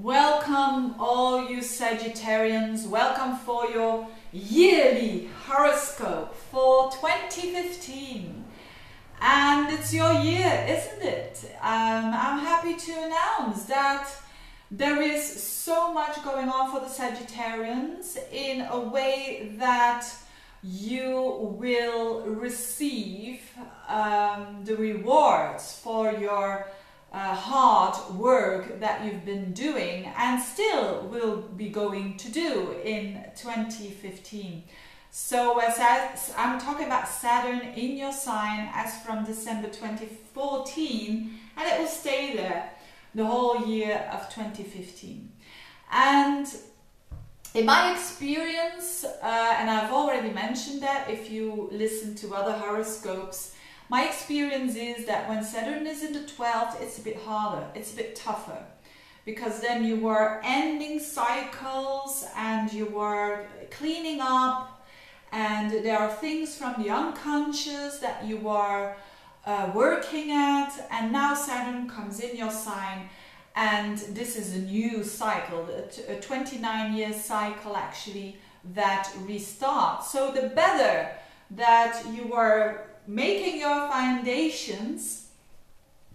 Welcome all you Sagittarians, welcome for your yearly horoscope for 2015. And it's your year, isn't it? I'm happy to announce that there is so much going on for the Sagittarians in a way that you will receive the rewards for your hard work that you've been doing and still will be going to do in 2015. So as I'm talking about Saturn in your sign as from December 2014, and it will stay there the whole year of 2015. And in my experience, and I've already mentioned that if you listen to other horoscopes, my experience is that when Saturn is in the 12th, it's a bit harder, it's a bit tougher. Because then you are ending cycles and you are cleaning up, and there are things from the unconscious that you are working at, and now Saturn comes in your sign, and this is a new cycle, a 29-year cycle actually that restarts. So the better that you are making your foundations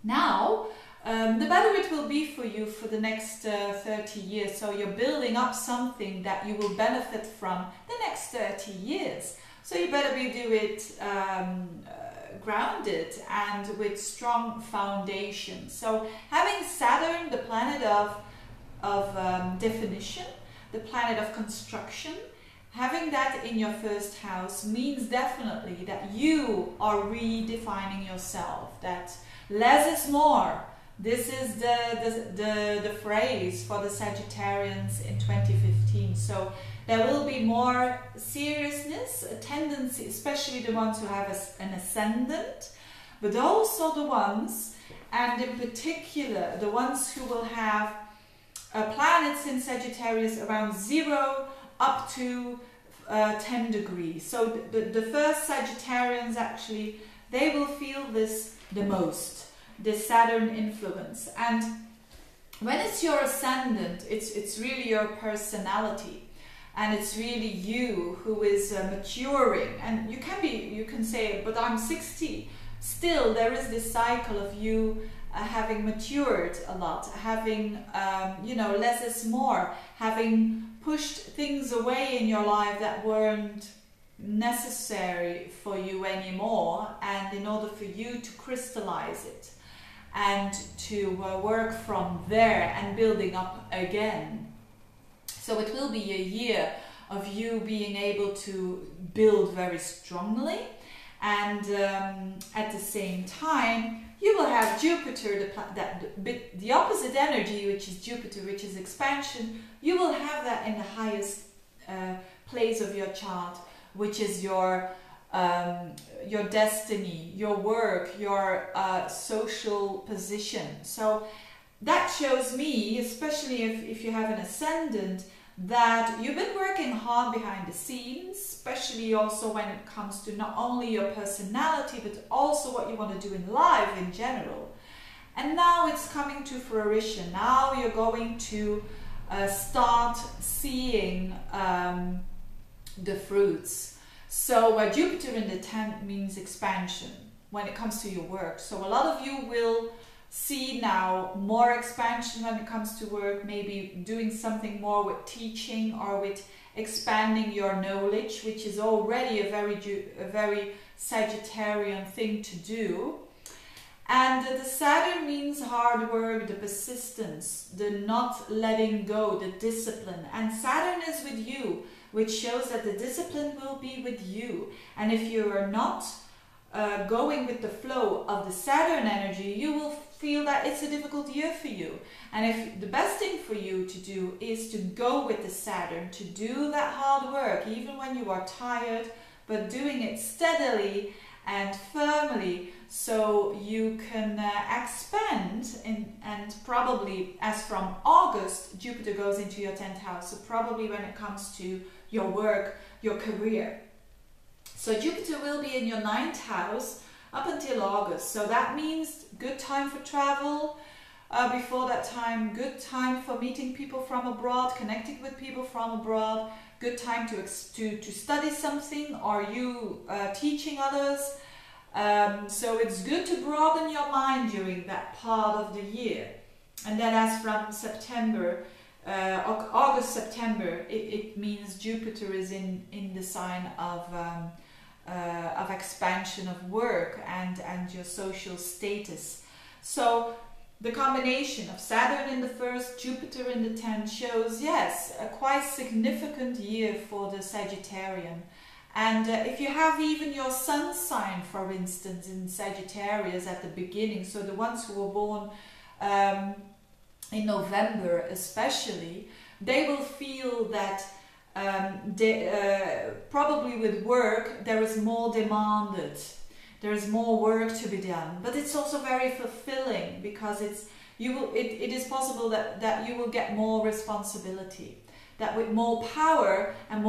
now, the better it will be for you for the next 30 years. So you're building up something that you will benefit from the next 30 years. So you better do it grounded and with strong foundation. So having Saturn, the planet of definition, the planet of construction, having that in your first house means definitely that you are redefining yourself, that less is more. This is the phrase for the Sagittarians in 2015. So there will be more seriousness, a tendency, especially the ones who have an ascendant, but also the ones, and in particular the ones who will have planets in Sagittarius around 0 up to 10 degrees. So the first Sagittarians actually, they will feel this the most, the Saturn influence. And when it's your ascendant, it's really your personality, and it's really you who is maturing. And you can say, but I'm 60. Still, there is this cycle of you having matured a lot, having less is more, having pushed things away in your life that weren't necessary for you anymore, and in order for you to crystallize it and to work from there and building up again. So it will be a year of you being able to build very strongly, and at the same time you will have Jupiter, the opposite energy, which is Jupiter, which is expansion. You will have that in the highest place of your chart, which is your destiny, your work, your social position. So that shows me, especially if you have an ascendant, that you've been working hard behind the scenes, especially also when it comes to not only your personality, but also what you want to do in life in general. And now it's coming to fruition. Now you're going to start seeing the fruits. So Jupiter in the 10th means expansion when it comes to your work. So a lot of you will see now more expansion when it comes to work, maybe doing something more with teaching or with expanding your knowledge, which is already a very Sagittarian thing to do. And the Saturn means hard work, the persistence, the not letting go, the discipline. And Saturn is with you, which shows that the discipline will be with you. And if you are not going with the flow of the Saturn energy, you will feel that it's a difficult year for you. And if the best thing for you to do is to go with the Saturn, to do that hard work, even when you are tired, but doing it steadily and firmly, so you can expand. And probably as from August, Jupiter goes into your 10th house. So probably when it comes to your work, your career. So Jupiter will be in your 9th house up until August. So that means good time for travel, before that time. Good time for meeting people from abroad, connecting with people from abroad. Good time to study something, or you teaching others. So it's good to broaden your mind during that part of the year. And then as from September, August, September, it means Jupiter is in the sign of expansion of work and your social status. So the combination of Saturn in the first, Jupiter in the 10th shows, yes, a quite significant year for the Sagittarian. And if you have even your sun sign, for instance, in Sagittarius at the beginning, so the ones who were born in November especially, they will feel that probably with work there is more demanded. There is more work to be done, but it's also very fulfilling because it is possible that you will get more responsibility. That with more power and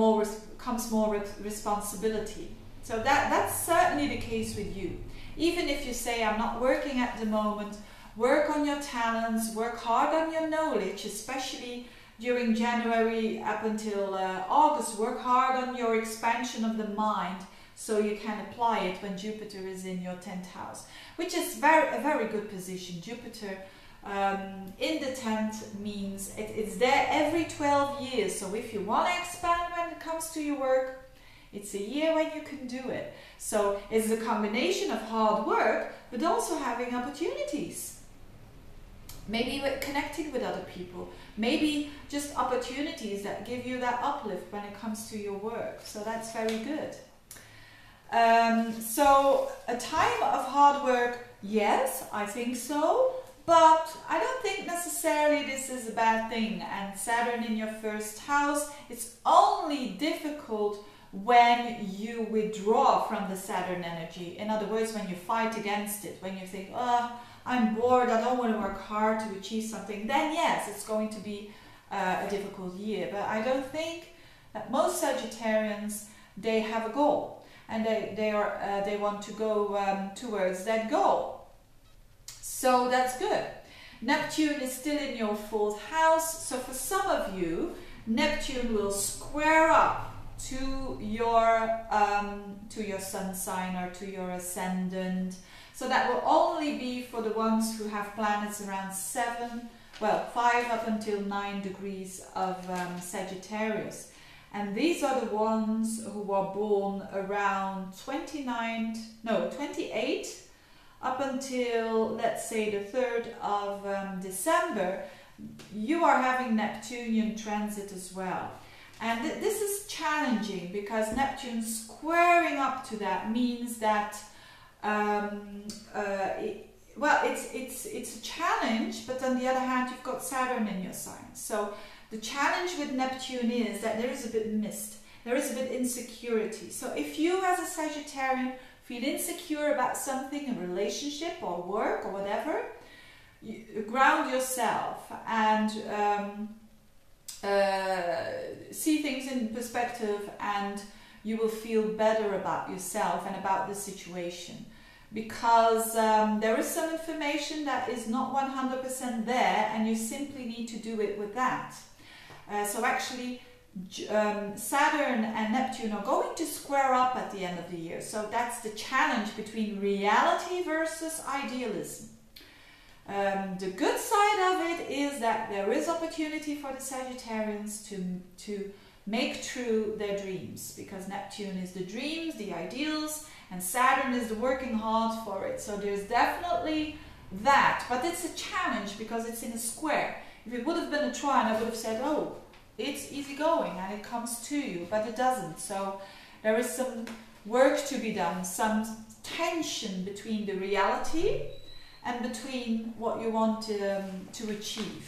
comes more responsibility. So that's certainly the case with you. Even if you say, I'm not working at the moment, work on your talents, work hard on your knowledge, especially during January up until August. Work hard on your expansion of the mind so you can apply it when Jupiter is in your 10th house, which is a very good position. Jupiter in the 10th means it's there every 12 years. So if you want to expand when it comes to your work, it's a year when you can do it. So it's a combination of hard work, but also having opportunities. Maybe connecting with other people. Maybe just opportunities that give you that uplift when it comes to your work. So that's very good. So a time of hard work, yes, I think so. But I don't think necessarily this is a bad thing. And Saturn in your first house, it's only difficult when you withdraw from the Saturn energy. In other words, when you fight against it, when you think, oh, I'm bored, I don't want to work hard to achieve something, then yes, it's going to be a difficult year. But I don't think that most Sagittarians, they have a goal and they want to go towards that goal. So that's good. Neptune is still in your 4th house. So for some of you, Neptune will square up to your sun sign or to your ascendant. So that will only be for the ones who have planets around 5 up until 9 degrees of Sagittarius. And these are the ones who are born around 28 up until, let's say, the 3rd of December. You are having Neptunian transit as well. And this is challenging because Neptune squaring up to that means that it's a challenge, but on the other hand, you've got Saturn in your sign. So the challenge with Neptune is that there is a bit mist, there is a bit insecurity. So if you as a Sagittarian feel insecure about something, a relationship or work or whatever, you ground yourself and see things in perspective, and you will feel better about yourself and about the situation. Because there is some information that is not 100% there, and you simply need to do it with that. So actually, Saturn and Neptune are going to square up at the end of the year. So that's the challenge between reality versus idealism. The good side of it is that there is opportunity for the Sagittarians to make true their dreams, because Neptune is the dreams, the ideals, and Saturn is the working hard for it. So there's definitely that, but it's a challenge because it's in a square. If it would have been a trine, I would have said, oh, it's easy going and it comes to you, but it doesn't. So there is some work to be done, some tension between the reality and between what you want to achieve.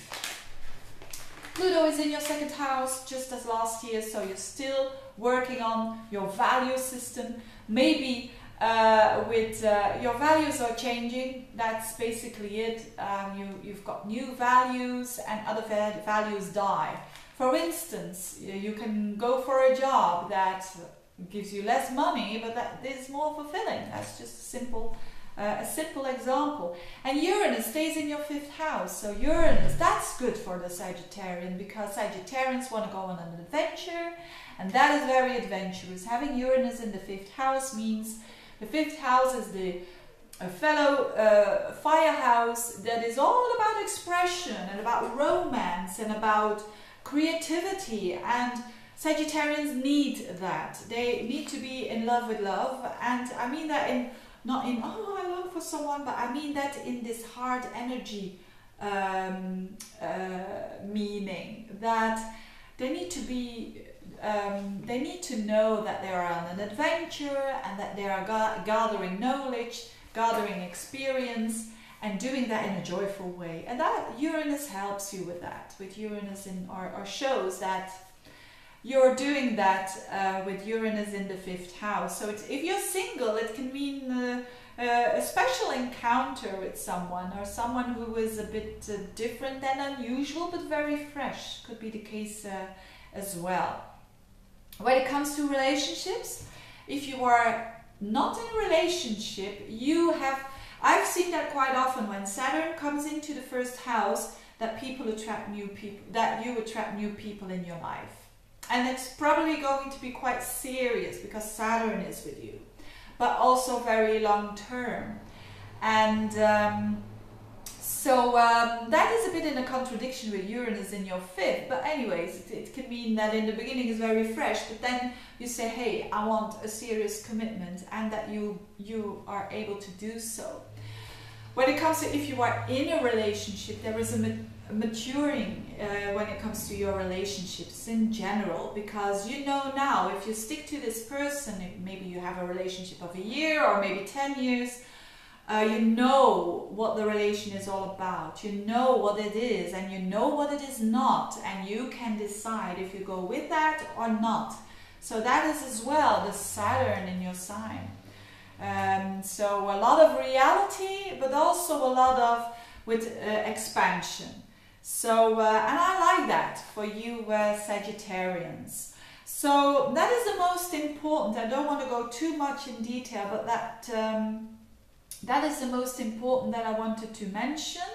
Pluto is in your 2nd house, just as last year, so you're still working on your value system. Maybe your values are changing, that's basically it. You've got new values and other values die. For instance, you can go for a job that gives you less money, but that is more fulfilling. That's just a simple a simple example. And Uranus stays in your 5th house. So Uranus, that's good for the Sagittarian, because Sagittarians want to go on an adventure, and that is very adventurous. Having Uranus in the 5th house means the 5th house is the fellow fire house that is all about expression and about romance and about creativity, and Sagittarians need that. They need to be in love with love, and I mean that in not in, oh, I long for someone, but I mean that in this hard energy meaning, that they need to be, they need to know that they are on an adventure and that they are gathering knowledge, gathering experience, and doing that in a joyful way. And that Uranus helps you with that, with Uranus in, or shows that you're doing that with Uranus in the 5th house. So it's, if you're single, it can mean a special encounter with someone, or someone who is a bit different than unusual, but very fresh. Could be the case as well. When it comes to relationships, if you are not in a relationship, you have, I've seen that quite often when Saturn comes into the 1st house, that people attract new people, that you attract new people in your life. And it's probably going to be quite serious because Saturn is with you, but also very long term. And that is a bit in a contradiction with Uranus in your 5th. But anyways, it can mean that in the beginning is very fresh, but then you say, hey, I want a serious commitment, and that you are able to do so. When it comes to if you are in a relationship, there is a maturing when it comes to your relationships in general, because you know now if you stick to this person, maybe you have a relationship of a year or maybe 10 years, you know what the relation is all about, you know what it is and you know what it is not, and you can decide if you go with that or not. So that is as well the Saturn in your sign. So a lot of reality, but also a lot of with expansion. So, and I like that for you Sagittarians. So that is the most important. I don't want to go too much in detail, but that that is the most important that I wanted to mention.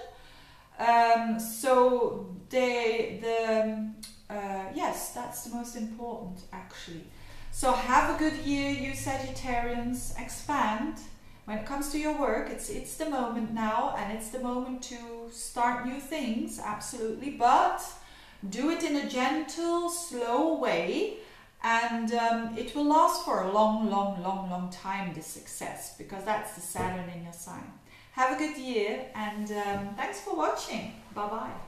So yes, that's the most important actually. So have a good year, you Sagittarians. Expand. When it comes to your work, it's the moment now, and it's the moment to start new things, absolutely. But do it in a gentle, slow way, and it will last for a long time, this success, because that's the Saturn in your sign. Have a good year, and thanks for watching. Bye-bye.